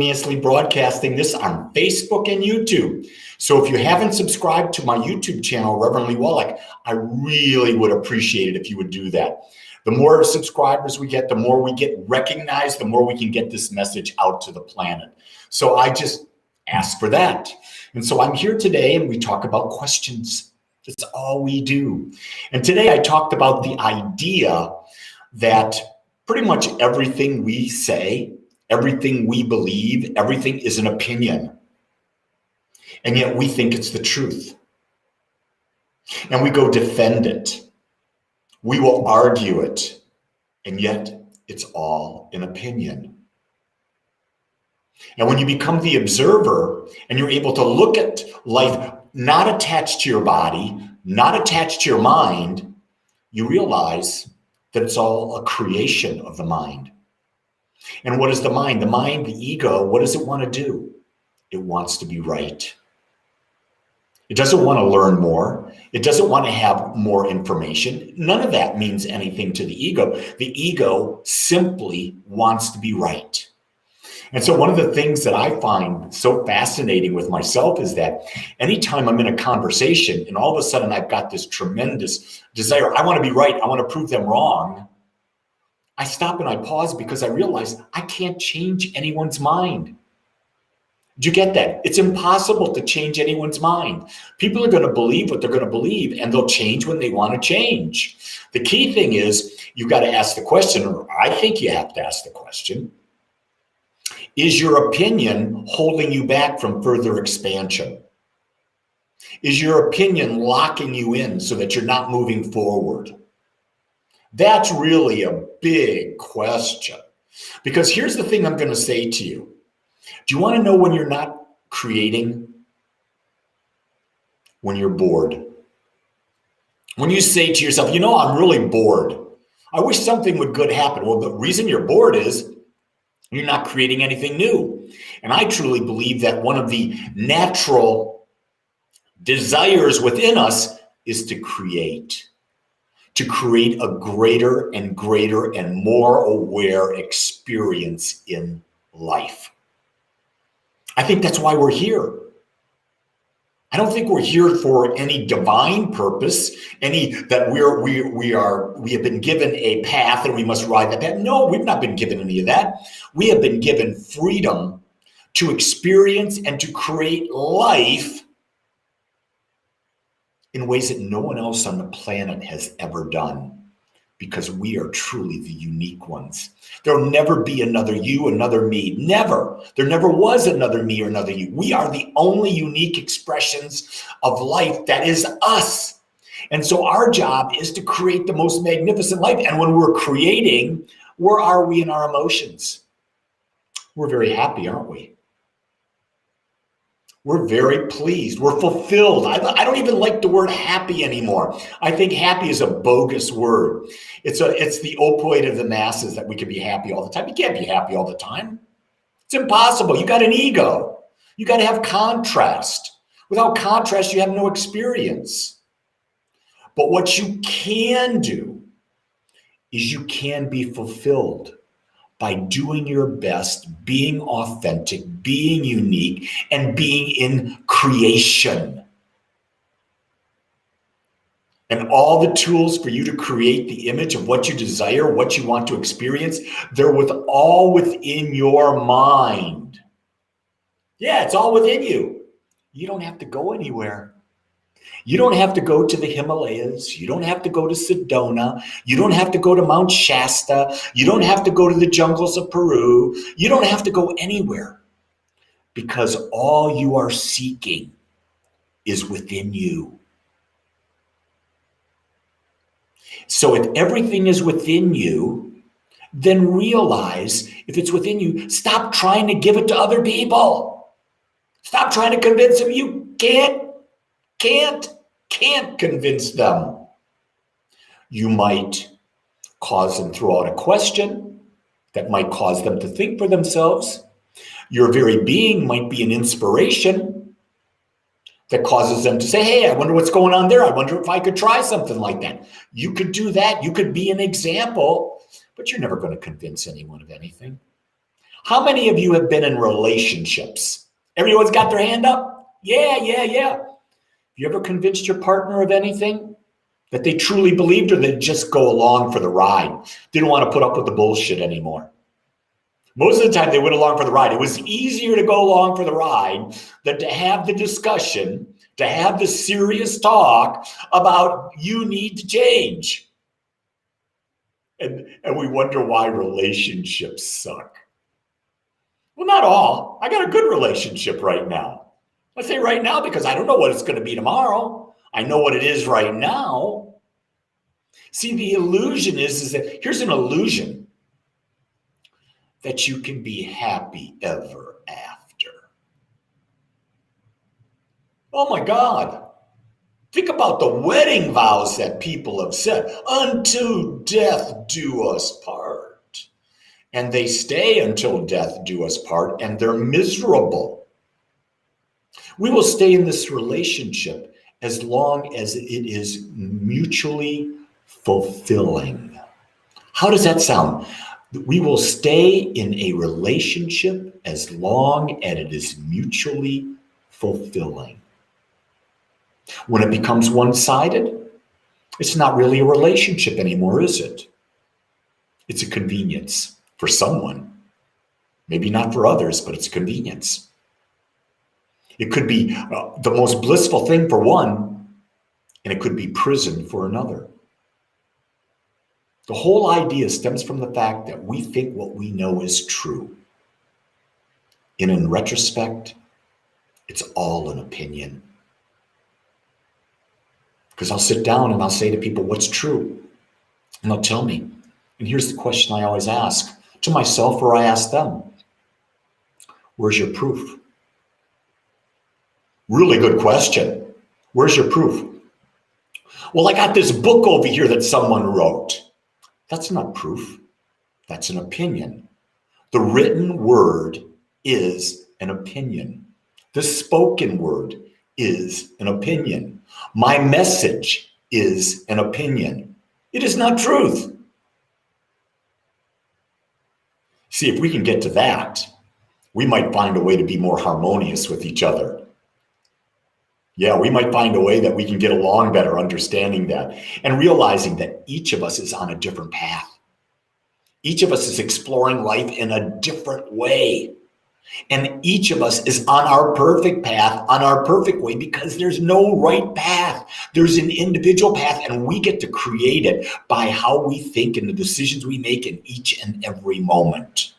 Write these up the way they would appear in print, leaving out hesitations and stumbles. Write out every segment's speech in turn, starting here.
Simultaneously broadcasting this on Facebook and YouTube. So if you haven't subscribed to my YouTube channel, Reverend Wolak, I really would appreciate it if you would do that. The more subscribers we get, the more we get recognized, the more we can get this message out to the planet. So I just ask for that. And so I'm here today and we talk about questions. That's all we do. And today I talked about the idea that pretty much everything we say, everything we believe, everything is an opinion. And yet we think it's the truth. And we go defend it. We will argue it. And yet it's all an opinion. And when you become the observer and you're able to look at life not attached to your body, not attached to your mind, you realize that it's all a creation of the mind. And what is the mind? The mind, the ego, what does it want to do? It wants to be right. It doesn't want to learn more. It doesn't want to have more information. None of that means anything to the ego. The ego simply wants to be right. And so one of the things that I find so fascinating with myself is that anytime I'm in a conversation and all of a sudden I've got this tremendous desire, I want to be right, I want to prove them wrong, I stop and I pause because I realize I can't change anyone's mind. Do you get that? It's impossible to change anyone's mind. People are going to believe what they're going to believe, and they'll change when they want to change. The key thing is you've got to ask the question, or I think you have to ask the question, is your opinion holding you back from further expansion? Is your opinion locking you in so that you're not moving forward? That's really a big question. Because here's the thing I'm going to say to you. Do you want to know when you're not creating? When you're bored. When you say to yourself, I'm really bored. I wish something would good happen. Well, the reason you're bored is you're not creating anything new. And I truly believe that one of the natural desires within us is to create a greater and greater and more aware experience in life. I think that's why we're here. I don't think we're here for any divine purpose, any that we have been given a path and we must ride that path. No, we've not been given any of that. We have been given freedom to experience and to create life in ways that no one else on the planet has ever done, because we are truly the unique ones. There'll never be another you, another me. Never. There never was another me or another you. We are the only unique expressions of life that is us. And so our job is to create the most magnificent life. And when we're creating, where are we in our emotions? We're very happy, aren't we? We're very pleased. We're fulfilled. I don't even like the word happy anymore. I think happy is a bogus word. It's the opioid of the masses that we can be happy all the time. You can't be happy all the time. It's impossible. You got an ego. You got to have contrast. Without contrast, you have no experience. But what you can do is you can be fulfilled by doing your best, being authentic, being unique, and being in creation. And all the tools for you to create the image of what you desire, what you want to experience, they're all within your mind. Yeah, it's all within you. You don't have to go anywhere. You don't have to go to the Himalayas. You don't have to go to Sedona. You don't have to go to Mount Shasta. You don't have to go to the jungles of Peru. You don't have to go anywhere, because all you are seeking is within you. So if everything is within you, then realize if it's within you, stop trying to give it to other people. Stop trying to convince them. You can't convince them. You might cause them to throw out a question that might cause them to think for themselves. Your very being might be an inspiration that causes them to say, hey, I wonder what's going on there. I wonder if I could try something like that. You could do that. You could be an example, but you're never going to convince anyone of anything. How many of you have been in relationships? Everyone's got their hand up? Yeah. Have you ever convinced your partner of anything that they truly believed, or they just go along for the ride? Didn't want to put up with the bullshit anymore. Most of the time they went along for the ride. It was easier to go along for the ride than to have the discussion, to have the serious talk about you need to change. And we wonder why relationships suck. Well, not all. I got a good relationship right now. I say right now because I don't know what it's going to be tomorrow. I know what it is right now. See, the illusion is that here's an illusion that you can be happy ever after. Oh my God. Think about the wedding vows that people have said. Until death do us part. And they stay until death do us part, and they're miserable. We will stay in this relationship as long as it is mutually fulfilling. How does that sound? We will stay in a relationship as long as it is mutually fulfilling. When it becomes one-sided, it's not really a relationship anymore, is it? It's a convenience for someone. Maybe not for others, but it's a convenience. It could be the most blissful thing for one, and it could be prison for another. The whole idea stems from the fact that we think what we know is true. And in retrospect, it's all an opinion. Because I'll sit down and I'll say to people, what's true? And they'll tell me. And here's the question I always ask to myself, or I ask them. Where's your proof? Really good question. Where's your proof? Well, I got this book over here that someone wrote. That's not proof. That's an opinion. The written word is an opinion. The spoken word is an opinion. My message is an opinion. It is not truth. See, if we can get to that, we might find a way to be more harmonious with each other. Yeah, we might find a way that we can get along better, understanding that and realizing that each of us is on a different path. Each of us is exploring life in a different way. And each of us is on our perfect path, on our perfect way, because there's no right path. There's an individual path, and we get to create it by how we think and the decisions we make in each and every moment.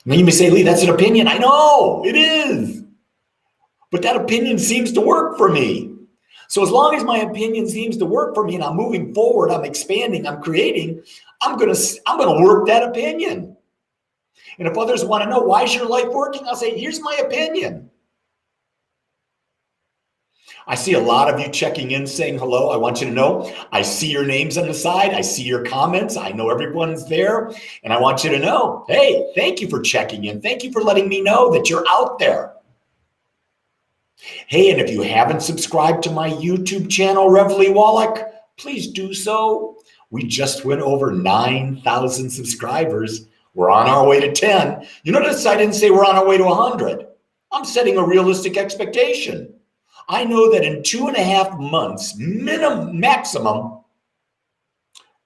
Now you may say, Lee, that's an opinion. I know, it is. But that opinion seems to work for me. So as long as my opinion seems to work for me and I'm moving forward, I'm expanding, I'm creating, I'm gonna work that opinion. And if others want to know, why is your life working? I'll say, here's my opinion. I see a lot of you checking in saying hello. I want you to know, I see your names on the side. I see your comments. I know everyone's there. And I want you to know, hey, thank you for checking in. Thank you for letting me know that you're out there. Hey, and if you haven't subscribed to my YouTube channel, Wolak, please do so. We just went over 9,000 subscribers. We're on our way to 10. You notice I didn't say we're on our way to 100. I'm setting a realistic expectation. I know that in 2.5 months, maximum,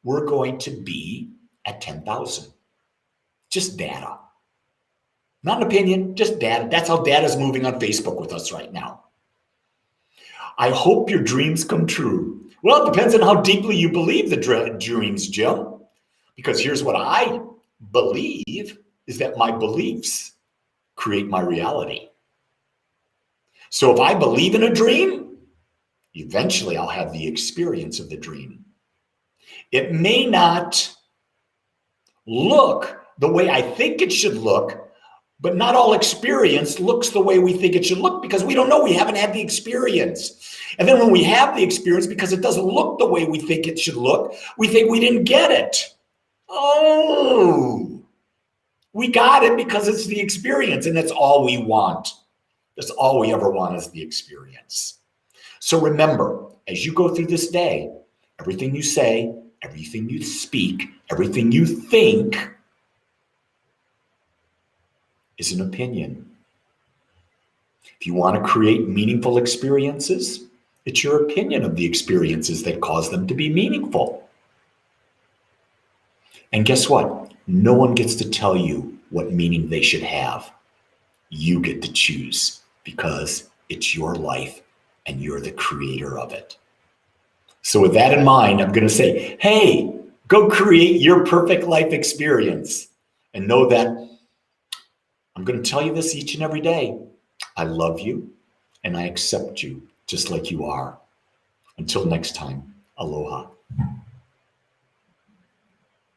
we're going to be at 10,000. Just data. Not an opinion, just data. That's how data is moving on Facebook with us right now. I hope your dreams come true. Well, it depends on how deeply you believe the dreams, Jim. Because here's what I believe is that my beliefs create my reality. So if I believe in a dream, eventually I'll have the experience of the dream. It may not look the way I think it should look, but not all experience looks the way we think it should look because we don't know. We haven't had the experience. And then when we have the experience, because it doesn't look the way we think it should look, we think we didn't get it. Oh, we got it because it's the experience, and that's all we want. That's all we ever want is the experience. So remember, as you go through this day, everything you say, everything you speak, everything you think is an opinion. If you want to create meaningful experiences, it's your opinion of the experiences that cause them to be meaningful. And guess what? No one gets to tell you what meaning they should have. You get to choose because it's your life and you're the creator of it. So with that in mind, I'm going to say, hey, go create your perfect life experience. And know that I'm going to tell you this each and every day. I love you and I accept you just like you are. Until next time, aloha.